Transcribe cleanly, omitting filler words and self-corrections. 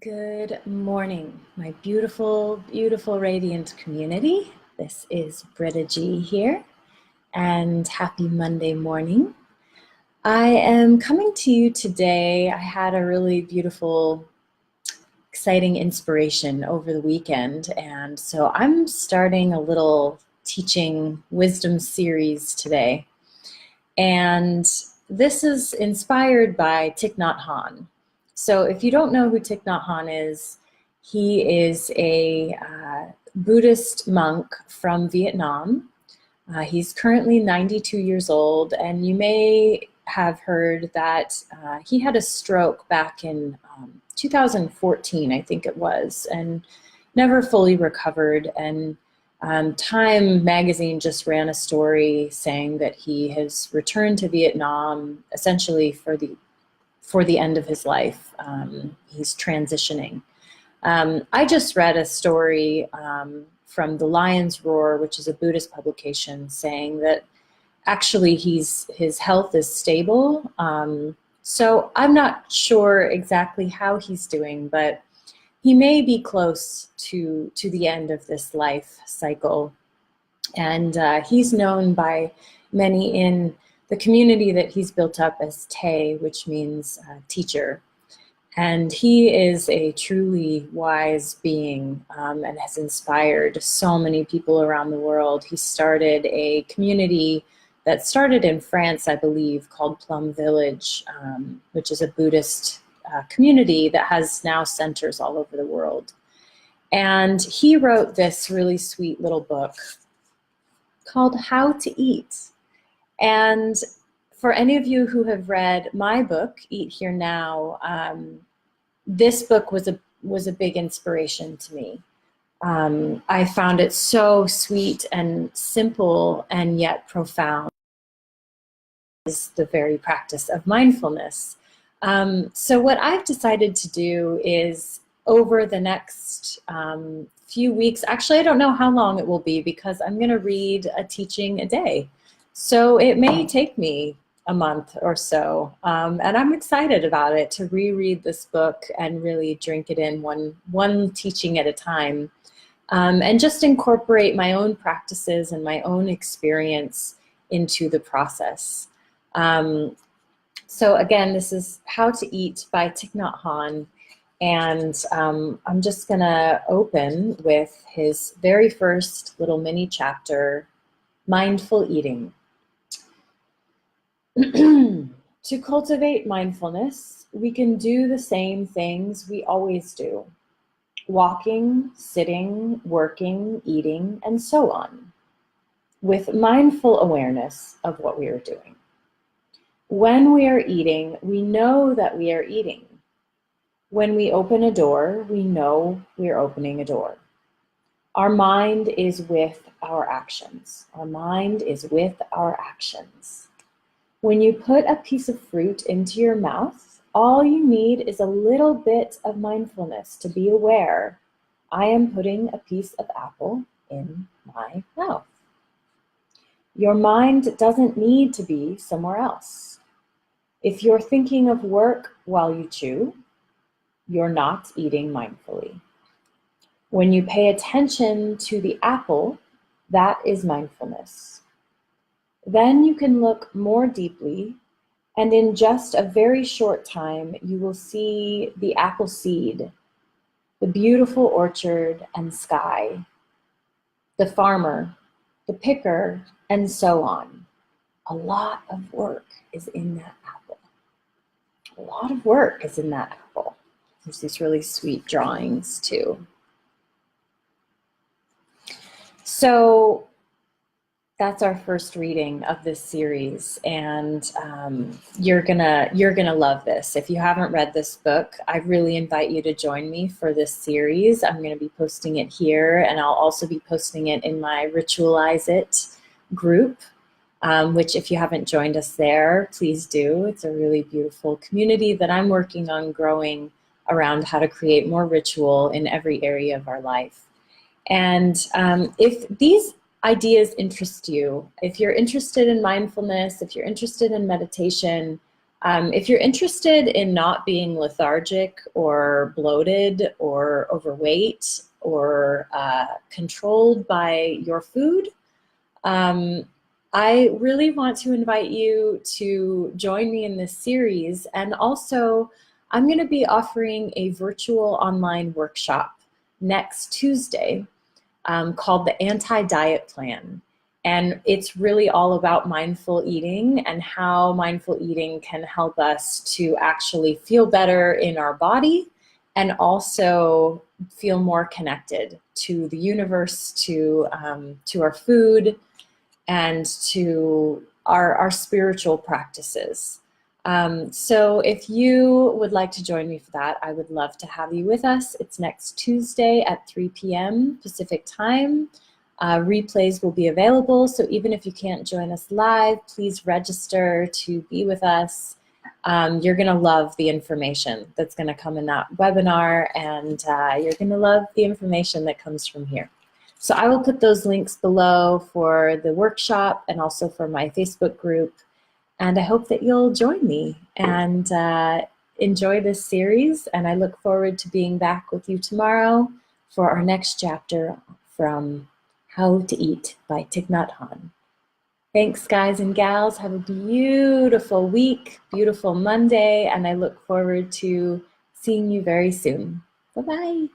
Good morning, my beautiful, beautiful, radiant community. This is Britta G here, and happy Monday morning. I am coming to you today. I had a really beautiful, exciting inspiration over the weekend, and so I'm starting a little teaching wisdom series today. And this is inspired by Thich Nhat Hanh. So if you don't know who Thich Nhat Hanh is, he is a Buddhist monk from Vietnam. He's currently 92 years old, and you may have heard that he had a stroke back in 2014, I think it was, and never fully recovered. And Time magazine just ran a story saying that he has returned to Vietnam essentially for the end of his life. He's transitioning. I just read a story from The Lion's Roar, which is a Buddhist publication, saying that actually his health is stable. So I'm not sure exactly how he's doing, but he may be close to the end of this life cycle. And he's known by many in the community that he's built up as Te, which means teacher. And he is a truly wise being and has inspired so many people around the world. He started a community that started in France, I believe, called Plum Village, which is a Buddhist community that has now centers all over the world. And he wrote this really sweet little book called How to Eat. And for any of you who have read my book, Eat Here Now, this book was a big inspiration to me. I found it so sweet and simple and yet profound. Is the very practice of mindfulness. So what I've decided to do is over the next few weeks, actually I don't know how long it will be because I'm going to read a teaching a day. So it may take me a month or so, and I'm excited about it to reread this book and really drink it in one teaching at a time, and just incorporate my own practices and my own experience into the process. So again, this is How to Eat by Thich Nhat Hanh, and I'm just gonna open with his very first little mini chapter, Mindful Eating. To cultivate mindfulness, we can do the same things we always do: walking, sitting, working, eating, and so on, with mindful awareness of what we are doing. When we are eating, we know that we are eating. When we open a door, we know we are opening a door. Our mind is with our actions. Our mind is with our actions. When you put a piece of fruit into your mouth, all you need is a little bit of mindfulness to be aware, I am putting a piece of apple in my mouth. Your mind doesn't need to be somewhere else. If you're thinking of work while you chew, you're not eating mindfully. When you pay attention to the apple, that is mindfulness. Then you can look more deeply, and in just a very short time, you will see the apple seed, the beautiful orchard and sky, the farmer, the picker, and so on. A lot of work is in that apple. A lot of work is in that apple. There's these really sweet drawings too. So that's our first reading of this series, and you're gonna love this. If you haven't read this book, I really invite you to join me for this series. I'm gonna be posting it here, and I'll also be posting it in my Ritualize It group, which if you haven't joined us there, please do. It's a really beautiful community that I'm working on growing around how to create more ritual in every area of our life. And if these ideas interest you, if you're interested in mindfulness, if you're interested in meditation, If you're interested in not being lethargic or bloated or overweight or controlled by your food, I really want to invite you to join me in this series. And also, I'm going to be offering a virtual online workshop next Tuesday called the Anti-Diet Plan. And it's really all about mindful eating and how mindful eating can help us to actually feel better in our body and also feel more connected to the universe, to our food, and to our spiritual practices. So if you would like to join me for that, I would love to have you with us. It's next Tuesday at 3 p.m. Pacific time. Replays will be available, so even if you can't join us live, please register to be with us. You're going to love the information that's going to come in that webinar, and you're going to love the information that comes from here. So I will put those links below for the workshop and also for my Facebook group. And I hope that you'll join me and enjoy this series. And I look forward to being back with you tomorrow for our next chapter from How to Eat by Thich Nhat Hanh. Thanks, guys and gals. Have a beautiful week, beautiful Monday, and I look forward to seeing you very soon. Bye-bye.